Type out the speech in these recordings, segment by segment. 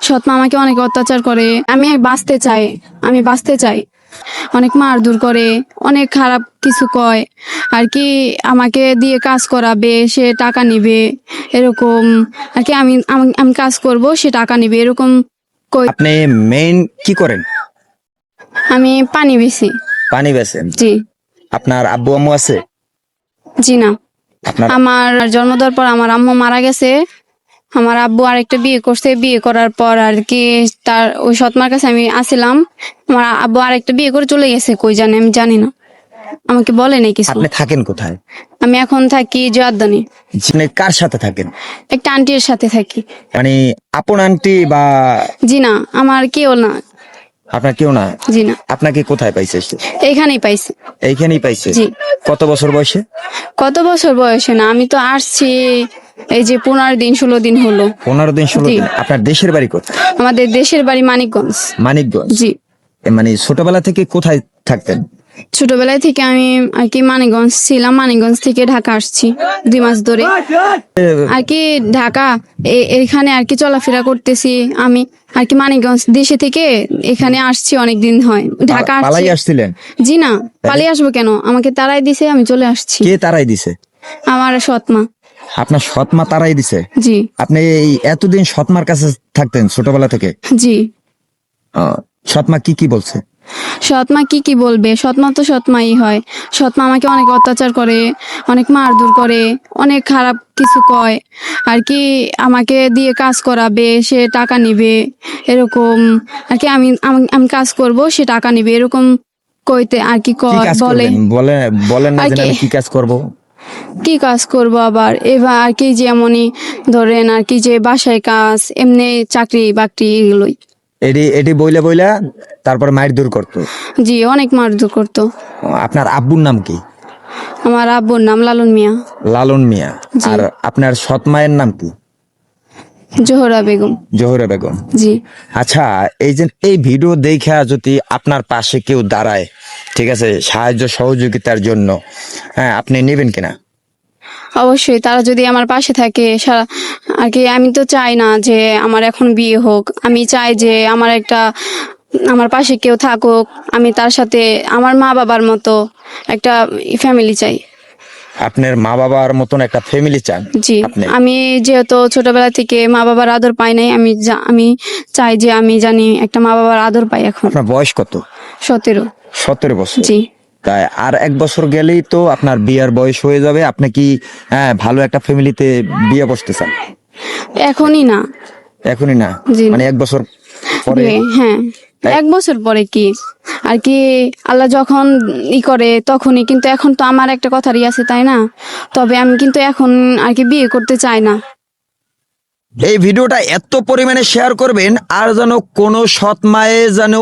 সৎমা আমাকে অনেক অত্যাচার করে। আমি বাঁচতে চাই। অনেক মারধর করে, অনেক খারাপ কিছু কয় আর কি। আমাকে দিয়ে কাজ করাবে, সে টাকা নিবে এরকম আর কি। আমি আমি আমি কাজ করব, সে টাকা নিবে এরকম কই। আপনি মেইন কি করেন? আমি পানি বেশি। পানি বেচেন। জি। আপনার আব্বু আম্মু আছে? জি না। আপনার আমার জন্ম দেওয়ার পর আমার আম্মু মারা গেছে। আমার আব্বু আরেকটা বিয়ে করছে, বিয়ে করার পর আর কি তার ওই সৎমার কাছে আমি আসিলাম। আমার আব্বু আরেকটা বিয়ে করে চলে গেছে, কই জানে আমি জানি না, আমাকে বলে নাই কিছু। আপনি থাকেন কোথায়? আমি এখন থাকি জয়াদ্দানি। আপনি কার সাথে থাকেন? একটা আন্টির সাথে থাকি। মানে আপন আন্টি বা? জি না, আমার কেউ না। আপনার কেউ না? জি না। আপনাকে কোথায় পাইছে সে? এইখানেই পাইছে। এইখানেই পাইছে? জি। কত বছর বয়সে? কত বছর বয়সে না, আমি তো আসছি এই যে 15-16 দিন হলো। 15 দিন 16 জি। দিন। আপনার দেশের বাড়ি কোথায়? আমাদের দেশের বাড়ি মানিকগঞ্জ। মানিকগঞ্জ। জি। মানে ছোটবেলা থেকে কোথায় থাকতেন? ছোটবেলায় থেকে আমি আর কি মানিকগঞ্জ ছিলাম, মানিকগঞ্জ থেকে ঢাকা আসছি 2 মাস ধরে আর কি। ঢাকা এখানে আর কি চলাফেরা করতেছি আমি আর কি। মানিকগঞ্জ দেশে থেকে এখানে আসছি, অনেক দিন হয় ঢাকা আসছি। পালাই আসছিলেন? জি না, পালিয়ে আসবো কেন, আমাকে তারাই দিছে, আমি চলে আসছি। কে তারাই দিছে? আমার সৎমা। আপনার সৎমা তারাই দিছে? জি। আপনি এই এতদিন সৎমার কাছে থাকতেন ছোটবেলা থেকে? জি। সৎমা কি বলছে? সৎমা কি বলবে, সৎমা তো সৎমাই হয়। সৎমা আমাকে অনেক অত্যাচার করে, অনেক মারধর করে, অনেক খারাপ কিছু কয় আর কি। আমাকে দিয়ে কাজ করাবে, সে টাকা নিবে এরকম আর কি। আমি কাজ করব, সে টাকা নিবে এরকম কইতে আর কি কি কাজ বলে। করবেন? বলেন না আর যে কি আমি কি কাজ করব। কি কাজ করব আবার এবার আর কি, যেমনই ধরেন আর কি, যে বাসায় কাজ, এমনি চাকরি বাকরি এগুলোই। এটি বইলা তারপর মায়ের দূর করতো? জি, অনেক মারধর করতো। আপনার আব্বুর নাম কি? আমার আব্বুর নাম লালন মিয়া। লালন মিয়া। জি। আর আপনার সৎ মায়ের নাম কি? জোহরা বেগম। জোহরা বেগম। জি। আচ্ছা, এই ভিডিও দেখা যদি আপনার পাশে কেউ দাঁড়ায়, ঠিক আছে, সাহায্য সহযোগিতার জন্য, হ্যাঁ, আপনি নেবেন কিনা? অবশ্যই, তারা যদি আমার পাশে থাকে আর কি। আমি তো চাই না যে আমার এখন বিয়ে হোক, আমি চাই যে আমার পাশে কেউ থাকুক। আমি তার সাথে আমার মা বাবার মতো একটা ফ্যামিলি চাই। আপনার মা বাবার মতন একটা ফ্যামিলি চান জি। আপনি? আমি যেহেতু ছোটবেলা থেকে মা বাবার আদর পাই নাই, আমি চাই যে আমি জানি একটা মা বাবার আদর পাই এখন। আপনার বয়স কত? 17। 17 বছর? জি। তাই আর 1 বছর গেলেই তো আপনার বিয়ের বয়স হয়ে যাবে। আপনি কি ভালো একটা ফ্যামিলিতে বিয়ে বসতে চান? এখনই না। এখনই না? জি। মানে 1 বছর পরে? হ্যাঁ, 1 বছর পরে কি আর কি, আল্লাহ যখন করে তখনই। কিন্তু এখন তো আমার একটা কথারই আছে, তাই না? তবে আমি কিন্তু এখন আর কি বিয়ে করতে চাই না। এই ভিডিওটা এত পরিমাণে শেয়ার করবেন আর যেন কোনো সৎ মায়ে যেন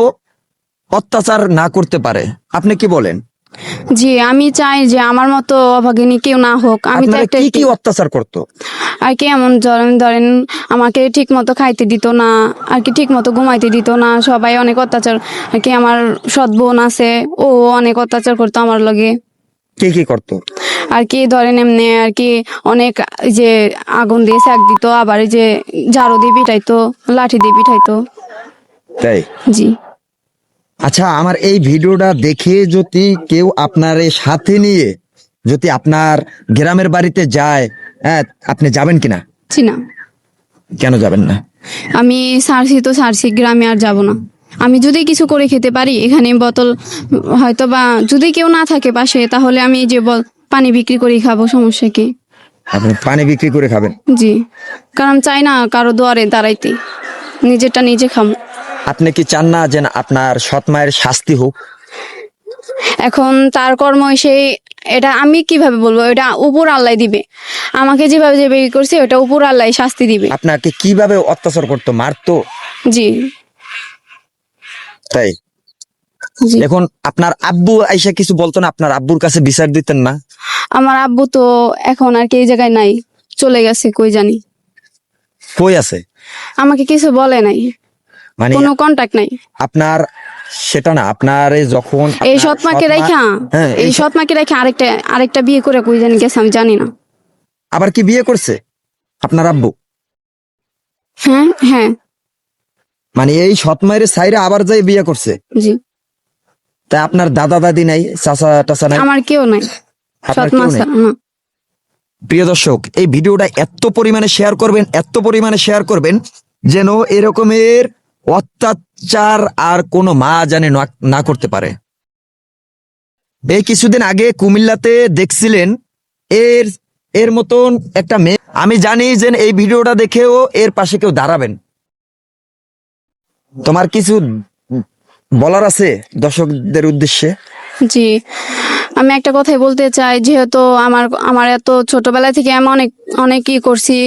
অত্যাচার না করতে পারে। আপনি কি বলেন? জি, আমি চাই যে আমার মতো অভাগিনী কেউ না হোক। আমি তো আপনারা একটা কি অত্যাচার করতো? আর কি, এমন ধরেন আমাকে ঠিক মতো খাইতে দিত না আর কি, ঠিক মতো ঘুমাইতে দিত না। সবাই অনেক অত্যাচার আর কি। আমার সৎ বোন আছে, ও অনেক অত্যাচার করতো আমার লগে। কি করতো? আর কি ধরেন এমনি আর কি, অনেক যে আগুন দিয়ে সেক দিত, আবার এই যে ঝাড়ু দিয়ে পিটাইতো, লাঠি দিয়ে পিটাইতো। তাই? জি। আচ্ছা, আমার এই ভিডিওটা দেখে যদি কেউ আপনার সাথে নিয়ে যদি আপনার গ্রামের বাড়িতে যায়, হ্যাঁ, আপনি যাবেন কিনা? জি না। কেন যাবেন না? আমি ছাড়ছি, গ্রামে আর যাব না। আমি যদি কিছু করে খেতে পারি এখানে, বোতল হয়তো বা যদি কেউ না থাকে পাশে, তাহলে আমি এই যে পানি বিক্রি করে খাবো, সমস্যা কি? আপনি পানি বিক্রি করে খাবেন? জি। কারণ চাই না কারো দুয়ারে দাঁড়াইতে, নিজেরটা নিজে খাবো। আপনি কি চান না যে আপনার সৎ মায়ের শাস্তি হোক? এখন তার কর্ম সেই, এটা আমি কিভাবে বলবো? এটা উপর আল্লাহ দিবে। আমাকে যেভাবে যে বিয়ে করছে, ওটা উপর আল্লাহ শাস্তি দিবে। আপনাকে কিভাবে অত্যাচার করতো? মারতো? জি। তাই? জি। এখন আপনার আব্বু আইসা কিছু বলতো না? আপনার আব্বুর কাছে বিচার দিতেন না? আমার আব্বু তো এখন আর কি এই জায়গায় নাই, চলে গেছে কই জানি। কই আছে? আমাকে কিছু বলে নাই, মানে কোনো কন্টাক্ট নাই। আপনার সেটা না, আপনার যখন এই আপনার সৎমাকে সৎ মা- রেখা, হ্যাঁ, এই সৎমাকে রেখা আরেকটা বিয়ে করে কই জানি গেছে, আমি জানি না। আবার কি বিয়ে করছে আপনার আব্বু? হ্যাঁ, হ্যাঁ। মানে এই সৎ মায়ের সাইরে আবার যাই বিয়ে করছে? জি। তাই আপনার দাদা দাদি নাই, চাচা টাচা নাই? আমার কেউ নাই আপনার সৎ কেউ মা নেই? ছাড়া, না। প্রিয় দর্শক, এই ভিডিওটা এত পরিমাণে শেয়ার করবেন, এত পরিমাণে শেয়ার করবেন, যেন এরকমের অত্যাচার আর কোনো মা জানে না করতে পারে। এই কিছুদিন আগে কুমিল্লাতে দেখছিলেন এর এর মতন একটা মেয়ে। আমি জানি যে এই ভিডিওটা দেখেও এর পাশে কেউ দাঁড়াবেন। তোমার কিছু বলার আছে দর্শকদের উদ্দেশ্যে? জি, আমি একটা কথাই বলতে চাই, যেহেতু আমার আমার এত ছোটবেলা থেকে আমি অনেক অনেকই করছি।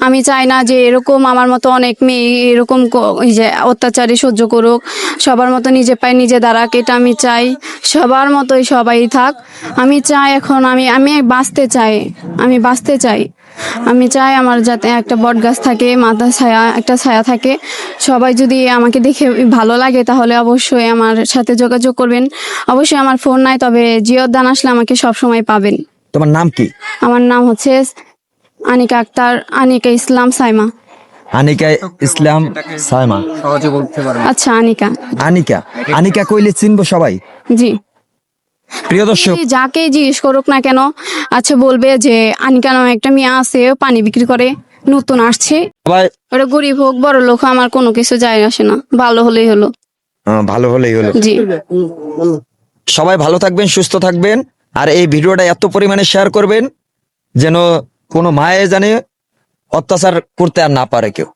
আমি চাই না যে এরকম আমার মতো অনেক মেয়ে এরকম এই যে অত্যাচারী সহ্য করুক। সবার মতো নিজে পায়ে নিজে দাঁড়াক, এটা আমি চাই। সবার মতোই সবাই থাক। আমি চাই এখন আমি আমি বাঁচতে চাই, আমি বাঁচতে চাই। আমি চাই আমার যাতে একটা বট গাছ থাকে, মাথায় ছায়া, একটা ছায়া থাকে। সবাই যদি আমাকে দেখে ভালো লাগে তাহলে অবশ্যই আমার সাথে যোগাযোগ করবেন। অবশ্যই আমার ফোন নাই, তবে জিওদান আসলে আমাকে সব সময় পাবেন। তোমার নাম কি? আমার নাম হচ্ছে আনিকা আক্তার, আনিকা ইসলাম সাইমা। আনিকা ইসলাম সাইমা। আচ্ছা, আনিকা। আনিকা, আনিকা কইলে চিনবো সবাই? জি। প্রিয় দর্শক, যাকে জিজ্ঞেস করুক না কেন, আচ্ছা বলবে যে আনিকা নামে একটা মেয়ে আছে, ও পানি বিক্রি করে, নতুন আসছে। সবাই ওটা গরিব হোক বড় লোক হোক, আমার কোনো কিছু যায় আসে না, ভালো হলেই হলো। ভালো হলেই হলো। জি। সবাই ভালো থাকবেন, সুস্থ থাকবেন, আর এই ভিডিওটা এত পরিমাণে শেয়ার করবেন যেন কোনো মায়ে জানে অত্যাচার করতে আর না পারে কেউ।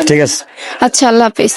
ঠিক আছে? আচ্ছা, আল্লাহ হাফিজ।